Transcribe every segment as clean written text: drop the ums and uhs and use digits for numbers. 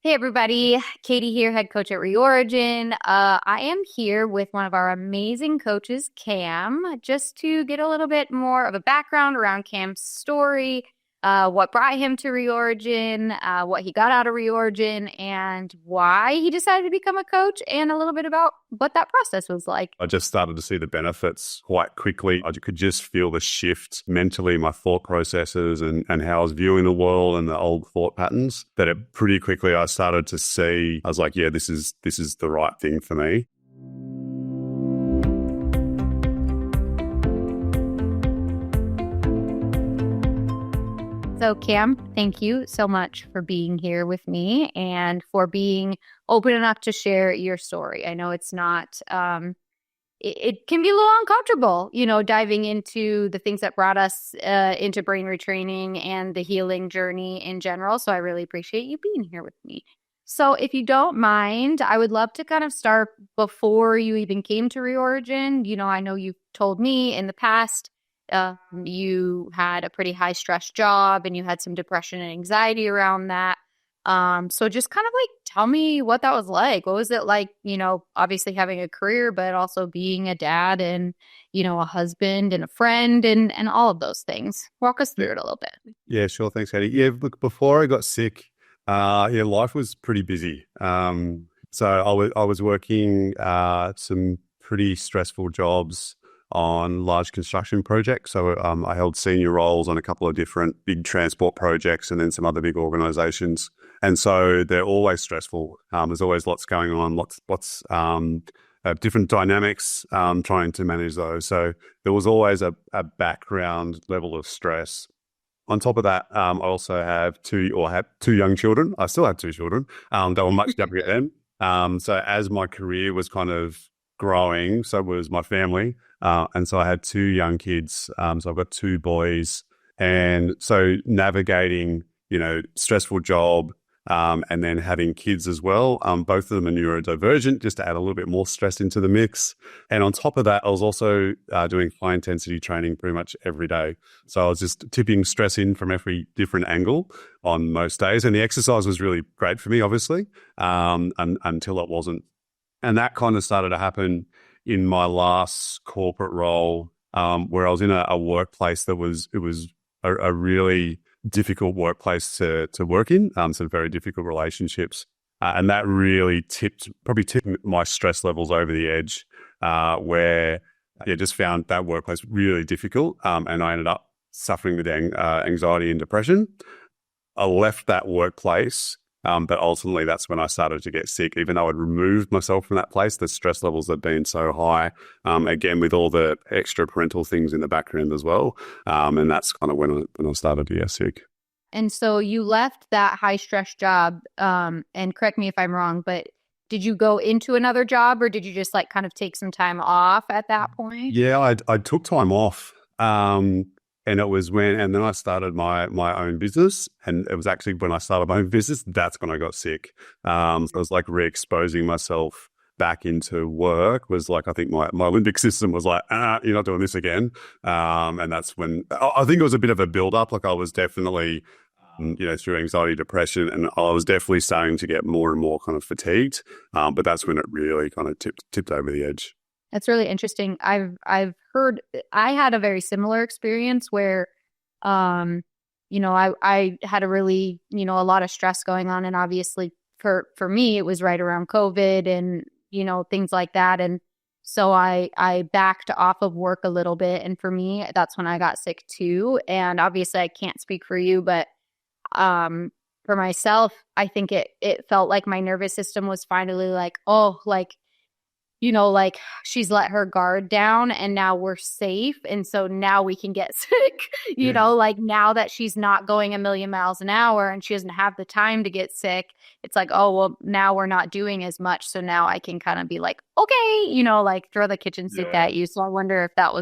Hey everybody, Katie here, head coach at Reorigin. I am here with one of our amazing coaches, Cam, just to get a little bit more of a background around Cam's story, what brought him to Reorigin, what he got out of Reorigin, and why he decided to become a coach, and a little bit about what that process was like. I just started to see the benefits quite quickly. I could just feel the shift mentally, my thought processes and how I was viewing the world and the old thought patterns that pretty quickly I started to see. I was like, yeah, this is the right thing for me. So Cam, thank you so much for being here with me and for being open enough to share your story. I know it's not, it can be a little uncomfortable, diving into the things that brought us into brain retraining and the healing journey in general. So I really appreciate you being here with me. So if you don't mind, I would love to kind of start before you even came to Reorigin. I know you've told me in the past, you had a pretty high stress job and you had some depression and anxiety around that. So just kind of like tell me what that was like. What was it like, obviously having a career, but also being a dad and, a husband and a friend and all of those things. Walk us through it a little bit. Yeah, sure. Thanks, Katie. Yeah, look, before I got sick, life was pretty busy. So I was working some pretty stressful jobs on large construction projects. So I held senior roles on a couple of different big transport projects and then some other big organizations. And so they're always stressful. There's always lots going on, lots different dynamics, trying to manage those. So there was always a background level of stress. On top of that, I also have two young children. I still have two children. They were much younger then. So as my career was kind of growing, so was my family. And so I had two young kids. So I've got two boys. And so navigating, stressful job, and then having kids as well. Both of them are neurodivergent, just to add a little bit more stress into the mix. And on top of that, I was also doing high intensity training pretty much every day. So I was just tipping stress in from every different angle on most days. And the exercise was really great for me, obviously, until it wasn't. And that kind of started to happen in my last corporate role, where I was in a workplace that was a really difficult workplace to work in, some very difficult relationships. And that really tipped my stress levels over the edge, where I just found that workplace really difficult. And I ended up suffering with anxiety and depression. I left that workplace. But ultimately, that's when I started to get sick. Even though I'd removed myself from that place, the stress levels had been so high, again, with all the extra parental things in the background as well. And that's kind of when I started to get sick. And so you left that high stress job, and correct me if I'm wrong, but did you go into another job or did you just like kind of take some time off at that point? Yeah, I took time off. And it was and then I started my own business. And it was actually when I started my own business, that's when I got sick. So it was like re-exposing myself back into work was like, I think my limbic system was like, you're not doing this again. And that's when I think it was a bit of a build up. Like I was definitely, through anxiety, depression, and I was definitely starting to get more and more kind of fatigued. But that's when it really kind of tipped over the edge. That's really interesting. I've heard, I had a very similar experience where, I had a really, a lot of stress going on. And obviously for me, it was right around COVID and, things like that. And so I backed off of work a little bit. And for me, that's when I got sick too. And obviously I can't speak for you, but for myself, I think it felt like my nervous system was finally like, oh, like, she's let her guard down and now we're safe. And so now we can get sick, like now that she's not going a million miles an hour and she doesn't have the time to get sick, it's like, oh, well, now we're not doing as much. So now I can kind of be like, okay, like throw the kitchen sink at you. So I wonder if that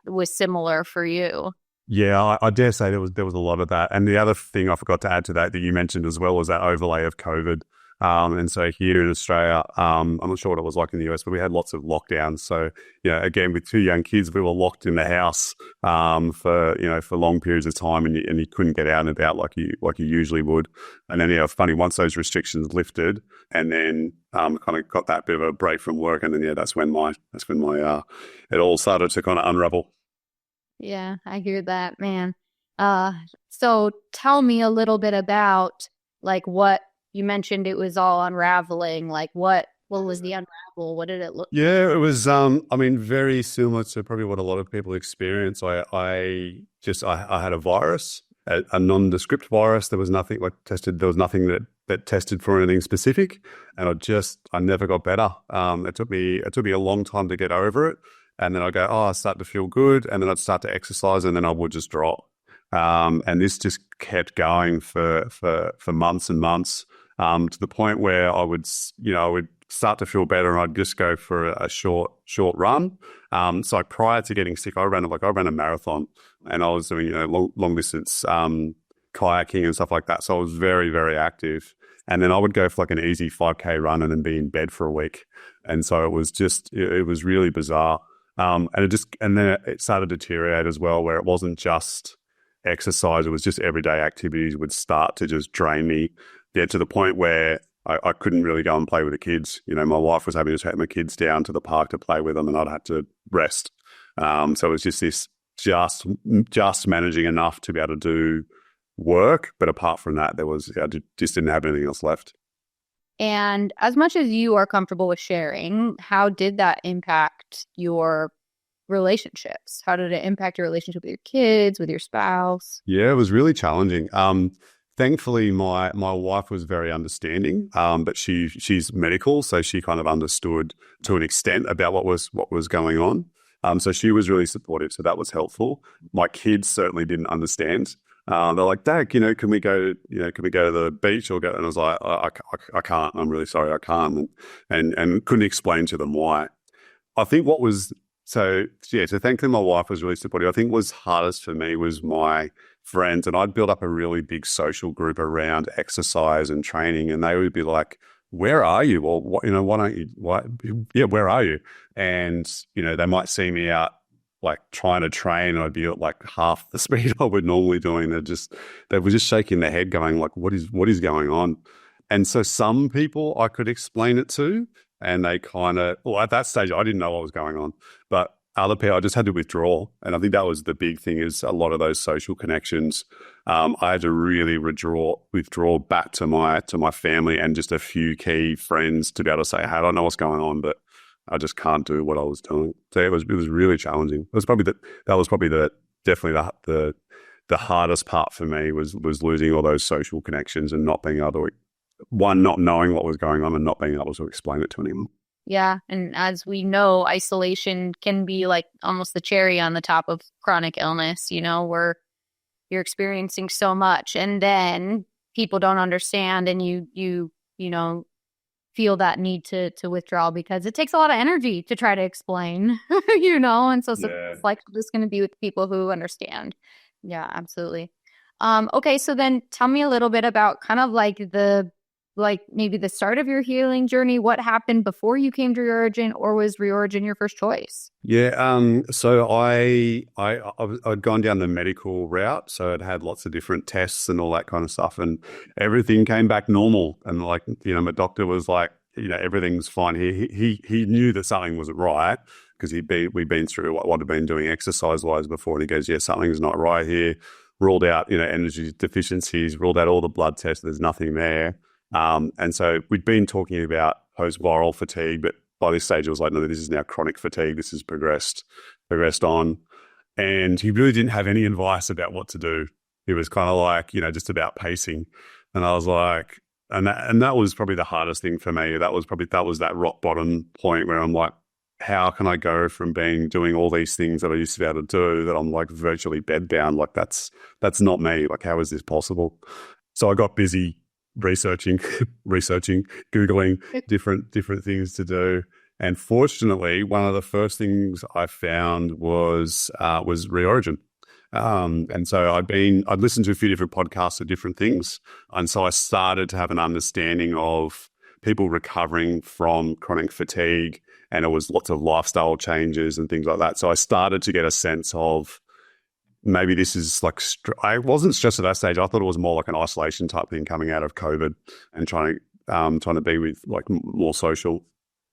was similar for you. Yeah, I dare say there was a lot of that. And the other thing I forgot to add to that you mentioned as well was that overlay of COVID. And so here in Australia, I'm not sure what it was like in the US, but we had lots of lockdowns. So, again, with two young kids, we were locked in the house for long periods of time, and you couldn't get out and about like you usually would. And then, funny, once those restrictions lifted, and then kind of got that bit of a break from work, and then that's when my it all started to kind of unravel. Yeah, I hear that, man. Uh, so tell me a little bit about like what you mentioned it was all unraveling. Like what was the unravel? What did it look like? Yeah, it was. I mean, very similar to probably what a lot of people experience. I had a virus, a nondescript virus. There was nothing like tested. There was nothing that tested for anything specific, and I never got better. It took me a long time to get over it, and then I go, oh, I start to feel good, and then I'd start to exercise, and then I would just drop. And this just kept going for months and months, to the point where I would start to feel better, and I'd just go for a short run. So prior to getting sick, I ran a marathon, and I was doing long distance kayaking and stuff like that. So I was very, very active. And then I would go for like an easy 5K run and then be in bed for a week. And so it was really bizarre. And then it started to deteriorate as well, where it wasn't just exercise, it was just everyday activities would start to just drain me. Yeah, to the point where I couldn't really go and play with the kids. My wife was having to take my kids down to the park to play with them, and I'd had to rest. So it was just this just managing enough to be able to do work, but apart from that, I just didn't have anything else left. And as much as you are comfortable with sharing, how did that impact your relationships? How did it impact your relationship with your kids, with your spouse? Yeah, it was really challenging. Thankfully, my wife was very understanding, but she's medical, so she kind of understood to an extent about what was going on. So she was really supportive, so that was helpful. My kids certainly didn't understand. They're like, Dad, can we go? Can we go to the beach or go? And I was like, I can't. I'm really sorry, I can't, and couldn't explain to them why. I think what was so yeah. So thankfully, my wife was really supportive. I think what was hardest for me was my friends, and I'd built up a really big social group around exercise and training, and they would be like, "Where are you?" Or what, why don't you? Why? Yeah, where are you? And they might see me out like trying to train, and I'd be at like half the speed I would normally doing. They were just shaking their head, going like, "What is going on?" And so some people I could explain it to, and they kind of, well, at that stage I didn't know what was going on, but other people I just had to withdraw. And I think that was the big thing, is a lot of those social connections. I had to really withdraw back to my family and just a few key friends to be able to say, hey, I don't know what's going on, but I just can't do what I was doing. So it was really challenging. It was probably definitely the hardest part for me was losing all those social connections and not being able to, not knowing what was going on and not being able to explain it to anyone. Yeah. And as we know, isolation can be like almost the cherry on the top of chronic illness, where you're experiencing so much and then people don't understand, and you feel that need to withdraw because it takes a lot of energy to try to explain, and so Yeah. it's like just going to be with people who understand. Yeah, absolutely. Okay, so then tell me a little bit about kind of like maybe the start of your healing journey. What happened before you came to Reorigin, or was Reorigin your first choice? Yeah. So I'd gone down the medical route, so I'd had lots of different tests and all that kind of stuff, and everything came back normal. And like, my doctor was like, everything's fine here. He knew that something wasn't right, because we'd been through what I'd been doing exercise wise before, and he goes, yeah, something's not right here. Ruled out, energy deficiencies. Ruled out all the blood tests. There's nothing there. And so we'd been talking about post-viral fatigue, but by this stage it was like, no, this is now chronic fatigue. This has progressed on. And he really didn't have any advice about what to do. He was kind of like, just about pacing. And I was like, and that was probably the hardest thing for me. That was that rock bottom point where I'm like, how can I go from doing all these things that I used to be able to do, that I'm like virtually bedbound? Like that's not me. Like, how is this possible? So I got busy researching, Googling different things to do. And fortunately, one of the first things I found was Reorigin. And so I'd listened to a few different podcasts of different things. And so I started to have an understanding of people recovering from chronic fatigue, and it was lots of lifestyle changes and things like that. So I started to get a sense of maybe this is like, I wasn't stressed at that stage. I thought it was more like an isolation type thing coming out of COVID and trying to be with like more social,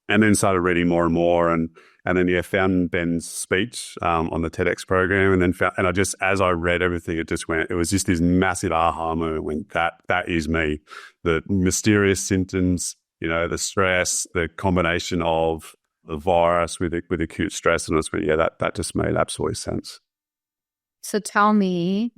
and then started reading more and more, and then found Ben's speech on the TEDx program, and then and I just, as I read everything, it was just this massive aha moment when that is me. The mysterious symptoms, the stress, the combination of the virus with acute stress, and that just made absolute sense. So tell me,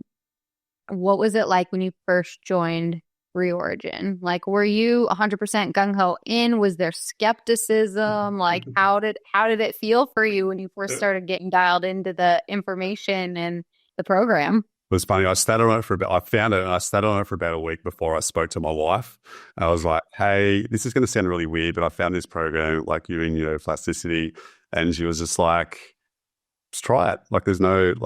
what was it like when you first joined Reorigin? Like, were you 100% gung-ho in? Was there skepticism? Like, how did it feel for you when you first started getting dialed into the information and the program? It was funny. I sat on it for about, I found it and I sat on it for about a week before I spoke to my wife. I was like, hey, this is going to sound really weird, but I found this program, like you're in neuroplasticity. And she was just like, just try it. Like there's there's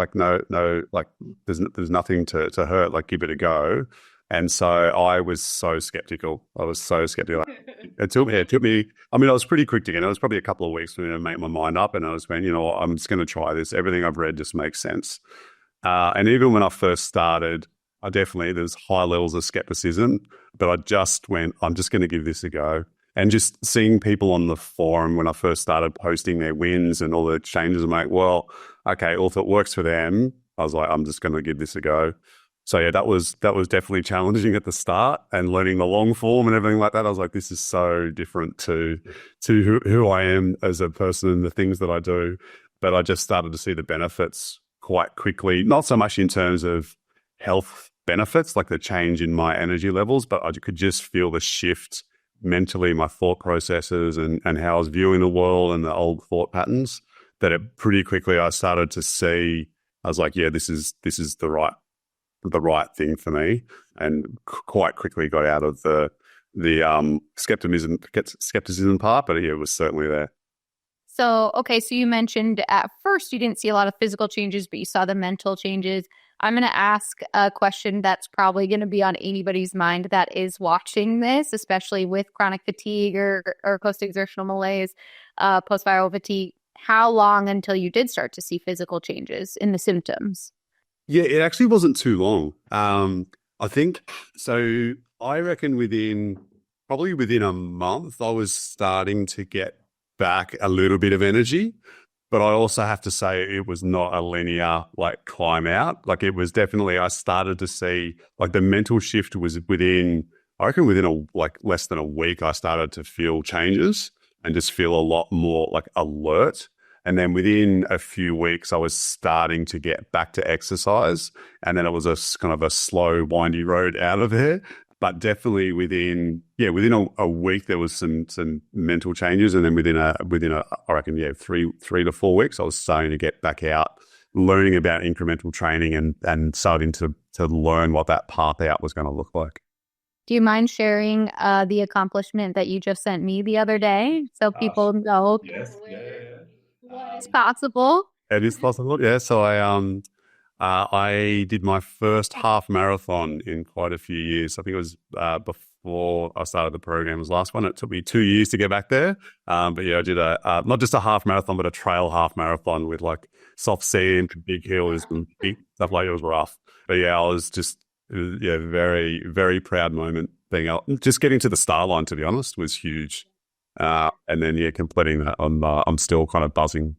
nothing to hurt. Like give it a go. And so I was so skeptical. It took me, I mean, I was pretty quick to get it. It was probably a couple of weeks for me to make my mind up. And I was going, I'm just going to try this. Everything I've read just makes sense. And even when I first started, there's high levels of skepticism, but I just went, I'm just going to give this a go. And just seeing people on the forum when I first started posting their wins and all the changes, I'm like, well, okay, well, if it works for them, I was like, I'm just going to give this a go. So yeah, that was definitely challenging at the start, and learning the long form and everything like that. I was like, this is so different to who I am as a person and the things that I do. But I just started to see the benefits quite quickly, not so much in terms of health benefits, like the change in my energy levels, but I could just feel the shift mentally, my thought processes and how I was viewing the world and the old thought patterns, that it pretty quickly I started to see, I was like, yeah, this is the right thing for me, and quite quickly got out of the skepticism part, but yeah, it was certainly there. So, okay, so you mentioned at first you didn't see a lot of physical changes, but you saw the mental changes. I'm going to ask a question that's probably going to be on anybody's mind that is watching this, especially with chronic fatigue or post-exertional malaise, post-viral fatigue. How long until you did start to see physical changes in the symptoms? Yeah, it actually wasn't too long. I think, so I reckon probably within a month, I was starting to get back a little bit of energy. But I also have to say it was not a linear like climb out. Like it was definitely, I started to see like the mental shift was within less than a week, I started to feel changes and just feel a lot more like alert. And then within a few weeks, I was starting to get back to exercise. And then it was a kind of a slow, windy road out of there. But definitely within a week, there was some mental changes. And then within I reckon, 3 to 4 weeks, I was starting to get back out, learning about incremental training and starting to learn what that path out was going to look like. Do you mind sharing the accomplishment that you just sent me the other day so people know Yes. what is possible? It is possible. Yeah. So I did my first half marathon in quite a few years. I think it was before I started the program. It was the last one. It took me 2 years to get back there. But yeah, I did not just a half marathon, but a trail half marathon with like soft sand, big hills and big stuff. Like it was rough. But yeah, I was just, very, very proud moment being out. Just getting to the start line, to be honest, was huge. And then, completing that, I'm still kind of buzzing.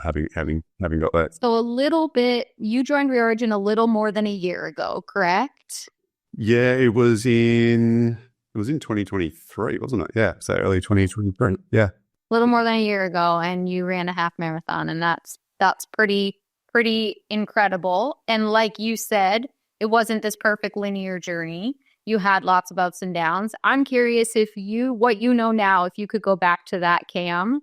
Having got that. So a little bit, you joined Reorigin a little more than a year ago, correct? Yeah, it was in 2023, wasn't it? Yeah, so early 2023. Yeah, a little more than a year ago, and you ran a half marathon, and that's pretty incredible. And like you said, it wasn't this perfect linear journey. You had lots of ups and downs. I'm curious what you know now, if you could go back to that Cam.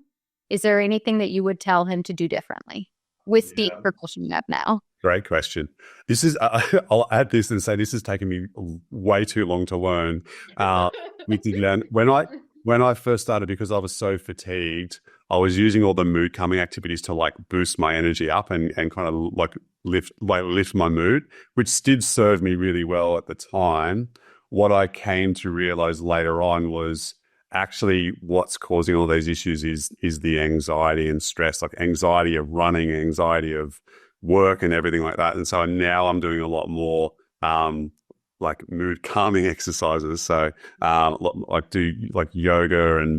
Is there anything that you would tell him to do differently with the propulsion you have now? Great question. This is, I'll add this and say this has taken me way too long to learn. When I first started, because I was so fatigued, I was using all the mood calming activities to like boost my energy up and kind of like lift my mood, which did serve me really well at the time. What I came to realize later on was actually what's causing all these issues is the anxiety and stress, like anxiety of running, anxiety of work and everything like that. And so now I'm doing a lot more like mood calming exercises. So like do like yoga and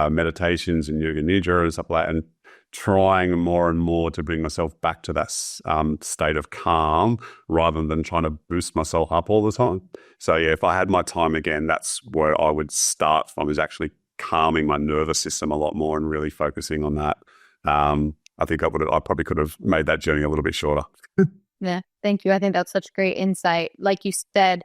meditations and yoga nidra and stuff like that, and trying more and more to bring myself back to that state of calm rather than trying to boost myself up all the time. So yeah, if I had my time again, that's where I would start from, is actually calming my nervous system a lot more and really focusing on that. I think I probably could have made that journey a little bit shorter. Yeah, thank you. I think that's such great insight. Like you said,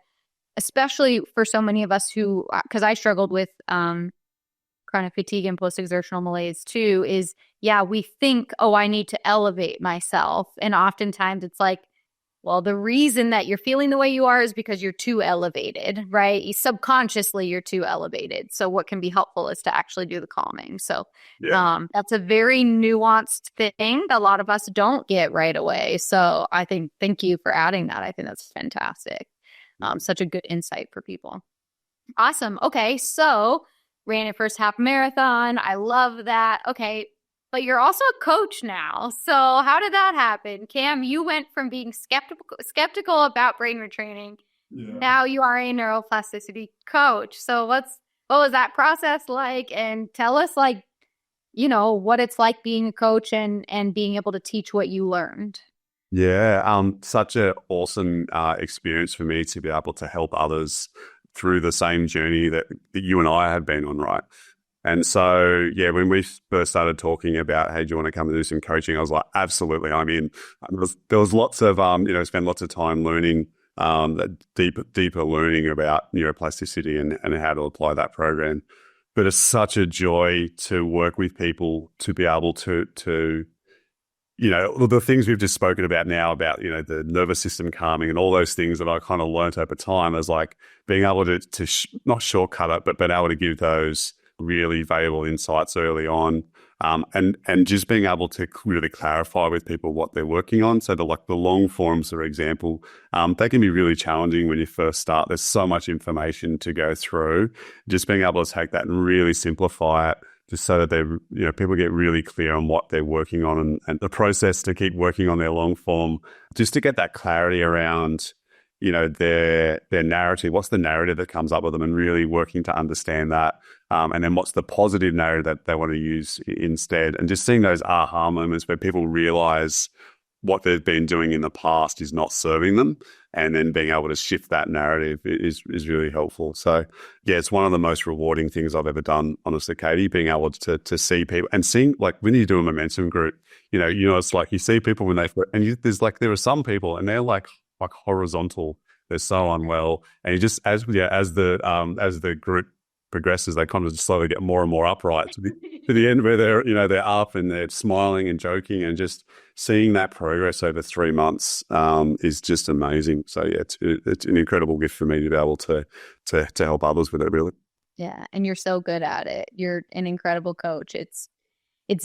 especially for so many of us who, because I struggled with chronic fatigue and post-exertional malaise too, is, yeah, we think, oh, I need to elevate myself. And oftentimes it's like, well, the reason that you're feeling the way you are is because you're too elevated, right? Subconsciously, you're too elevated. So what can be helpful is to actually do the calming. So that's a very nuanced thing that a lot of us don't get right away. So I think, thank you for adding that. I think that's fantastic. Such a good insight for people. Awesome. Okay. So ran your first half marathon. I love that. Okay. But you're also a coach now. So how did that happen? Cam, you went from being skeptical about brain retraining. Yeah. Now you are a neuroplasticity coach. So what was that process like? And tell us, like, you know, what it's like being a coach and being able to teach what you learned. Yeah, such an awesome experience for me to be able to help others through the same journey that you and I have been on, right? And so, yeah, when we first started talking about, hey, do you want to come and do some coaching? I was like, absolutely. I mean, there was lots of, spend lots of time learning, deeper learning about neuroplasticity and how to apply that program. But it's such a joy to work with people to be able to the things we've just spoken about now about, the nervous system calming and all those things that I kind of learned over time, as like being able to not shortcut it, but being able to give those really valuable insights early on, and just being able to really clarify with people what they're working on. So the long forms, for example, they can be really challenging when you first start. There's so much information to go through. Just being able to take that and really simplify it, just so that people get really clear on what they're working on and the process to keep working on their long form, just to get that clarity around their narrative. What's the narrative that comes up with them, and really working to understand that. And then what's the positive narrative that they want to use instead, and just seeing those aha moments where people realize what they've been doing in the past is not serving them, and then being able to shift that narrative is really helpful. So yeah, it's one of the most rewarding things I've ever done, honestly, Katie, being able to see people and seeing, like, when you do a momentum group, it's like you see people when there are some people and they're like horizontal, they're so unwell, and you just as the group progresses, they kind of just slowly get more and more upright to the end where they're up and they're smiling and joking, and just seeing that progress over 3 months is just amazing. So yeah, it's an incredible gift for me to be able to help others with it, really. Yeah, and you're so good at it. You're an incredible coach. It's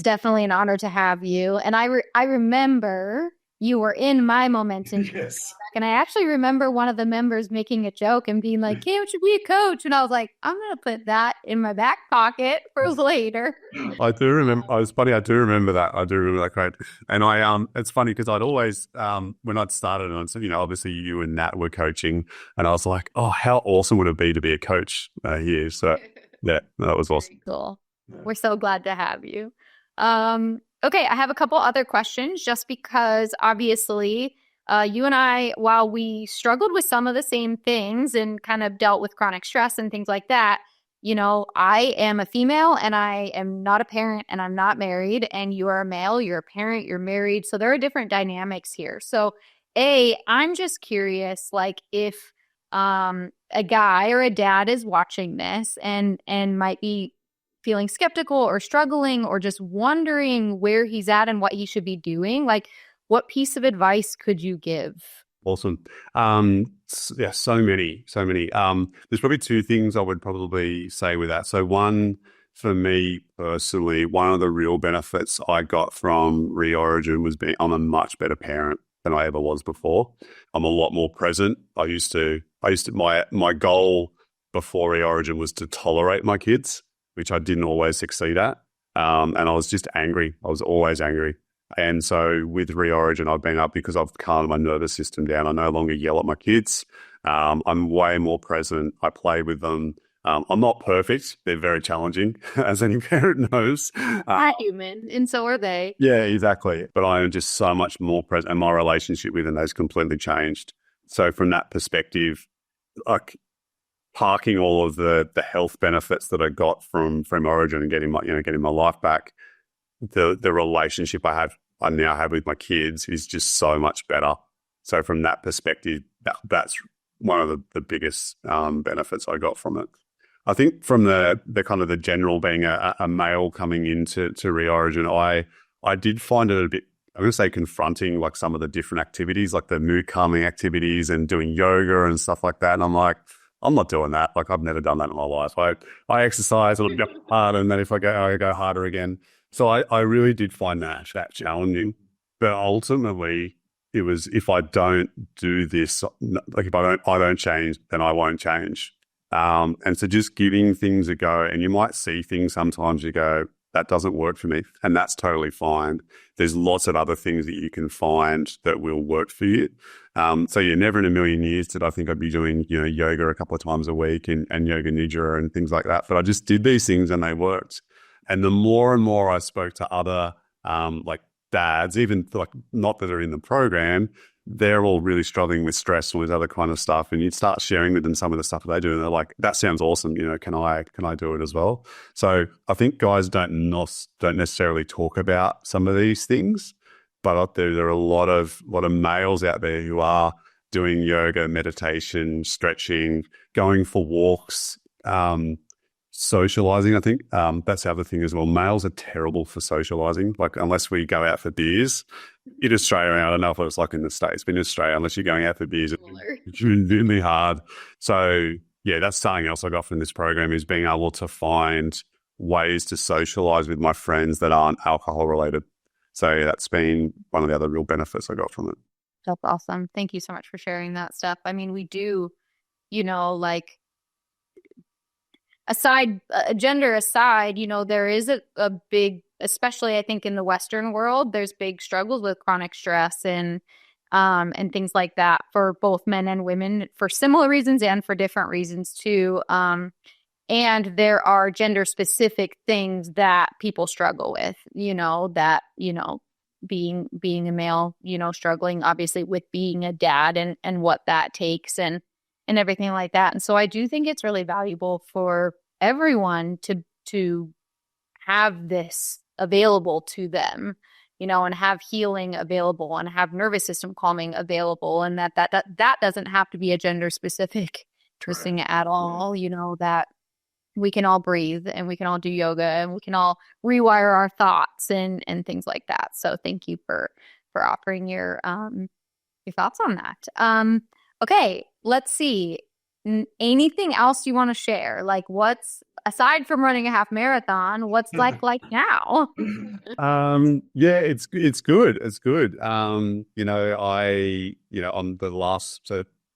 definitely an honor to have you. And I remember you were in my momentum. Yes. And I actually remember one of the members making a joke and being like, Cam should be a coach. And I was like, I'm going to put that in my back pocket for later. I do remember. It's funny. I do remember that. I do remember that quote. And it's funny because I'd always, when I'd started, and so, obviously you and Nat were coaching, and I was like, oh, how awesome would it be to be a coach here? So yeah, that was awesome. Very cool. Yeah. We're so glad to have you. Okay, I have a couple other questions, just because obviously you and I, while we struggled with some of the same things and kind of dealt with chronic stress and things like that, I am a female and I am not a parent and I'm not married, and you are a male, you're a parent, you're married. So there are different dynamics here. So I'm just curious, like, if a guy or a dad is watching this and might be feeling skeptical or struggling or just wondering where he's at and what he should be doing, like, what piece of advice could you give? Awesome. Yeah, so many. There's probably two things I would probably say with that. So one, for me personally, one of the real benefits I got from Reorigin was I'm a much better parent. than I ever was before. I'm a lot more present. My goal before Reorigin was to tolerate my kids, which I didn't always succeed at. And I was just angry. I was always angry. And so with Reorigin, I've been up because I've calmed my nervous system down. I no longer yell at my kids. I'm way more present. I play with them. I'm not perfect. They're very challenging, as any parent knows. I'm human, and so are they. Yeah, exactly. But I am just so much more present, and my relationship with them has completely changed. So from that perspective, like parking all of the health benefits that I got from Origin and getting my life back, the relationship I now have with my kids is just so much better. So from that perspective, that's one of the biggest benefits I got from it. I think from the kind of the general being a male coming into Reorigin, I did find it a bit, I'm going to say confronting, like some of the different activities, like the mood calming activities and doing yoga and stuff like that. And I'm like, I'm not doing that. Like I've never done that in my life. I exercise a little bit hard, and then if I go harder again. So I really did find that challenging. But ultimately, it was, if I don't do this, like if I don't change, then I won't change. And so just giving things a go, and you might see things sometimes you go, that doesn't work for me. And that's totally fine. There's lots of other things that you can find that will work for you. So yeah, never in a million years did I think I'd be doing, yoga a couple of times a week and yoga nidra and things like that. But I just did these things and they worked. And the more and more I spoke to other, like dads, even like not that are in the program, they're all really struggling with stress and all this other kind of stuff. And you'd start sharing with them some of the stuff that they do, and they're like, that sounds awesome. Can I do it as well? So I think guys don't necessarily talk about some of these things, but there are a lot of males out there who are doing yoga, meditation, stretching, going for walks, socializing. I think that's the other thing as well. Males are terrible for socializing. Like unless we go out for beers in Australia, I don't know if it's like in the States, but in Australia, unless you're going out for beers, it's really hard. So yeah, that's something else I got from this program, is being able to find ways to socialize with my friends that aren't alcohol related. So that's been one of the other real benefits I got from it. That's awesome. Thank you so much for sharing that stuff. I mean, we do, like gender aside, there is a big, especially I think in the Western world, there's big struggles with chronic stress and things like that for both men and women for similar reasons and for different reasons too. And there are gender specific things that people struggle with, being a male, struggling obviously with being a dad and what that takes and everything like that. And so I do think it's really valuable for everyone to have this available to them, and have healing available and have nervous system calming available. And that doesn't have to be a gender specific thing at all, that we can all breathe and we can all do yoga and we can all rewire our thoughts and things like that. So thank you for offering your thoughts on that. Okay, let's see. Anything else you want to share? Like what's, aside from running a half marathon, what's like now? Yeah, it's good. It's good. On the last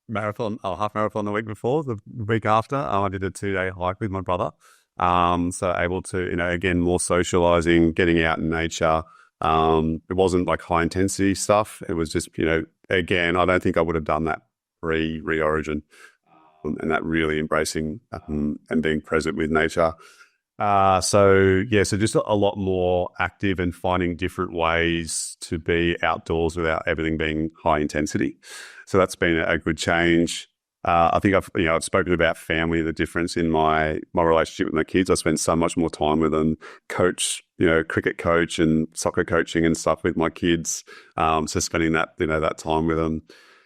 marathon or half marathon the week before, the week after, I did a 2-day hike with my brother. So able to, again, more socializing, getting out in nature. It wasn't like high intensity stuff. It was just, again, I don't think I would have done that pre-Reorigin, and that really embracing and being present with nature. So just a lot more active and finding different ways to be outdoors without everything being high intensity. So that's been a good change. I think I've spoken about family, the difference in my relationship with my kids. I spend so much more time with them, cricket coach and soccer coaching and stuff with my kids. So spending that time with them.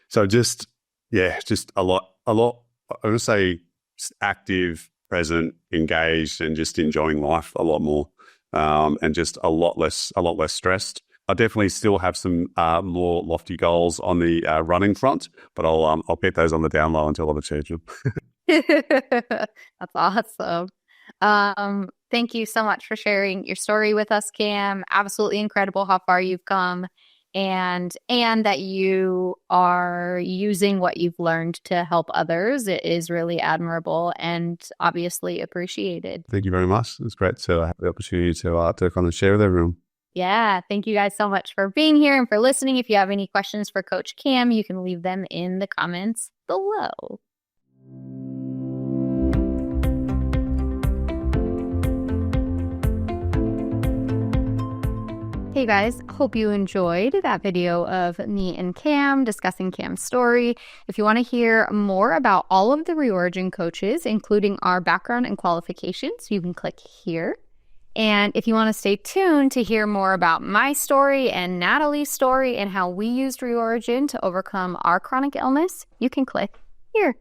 So just a lot, I would say active, present, engaged, and just enjoying life a lot more, and just a lot less stressed. I definitely still have some more lofty goals on the running front, but I'll keep those on the down low until I've achieved them. That's awesome. Thank you so much for sharing your story with us, Cam. Absolutely incredible how far you've come. and that you are using what you've learned to help others. It is really admirable and obviously appreciated. Thank you very much. It's great to have the opportunity to kind of share with everyone. Yeah, thank you guys so much for being here and for listening. If you have any questions for Coach Cam, you can leave them in the comments below. Hey guys, hope you enjoyed that video of me and Cam discussing Cam's story. If you want to hear more about all of the Reorigin coaches, including our background and qualifications, you can click here. And if you want to stay tuned to hear more about my story and Natalie's story and how we used Reorigin to overcome our chronic illness, you can click here.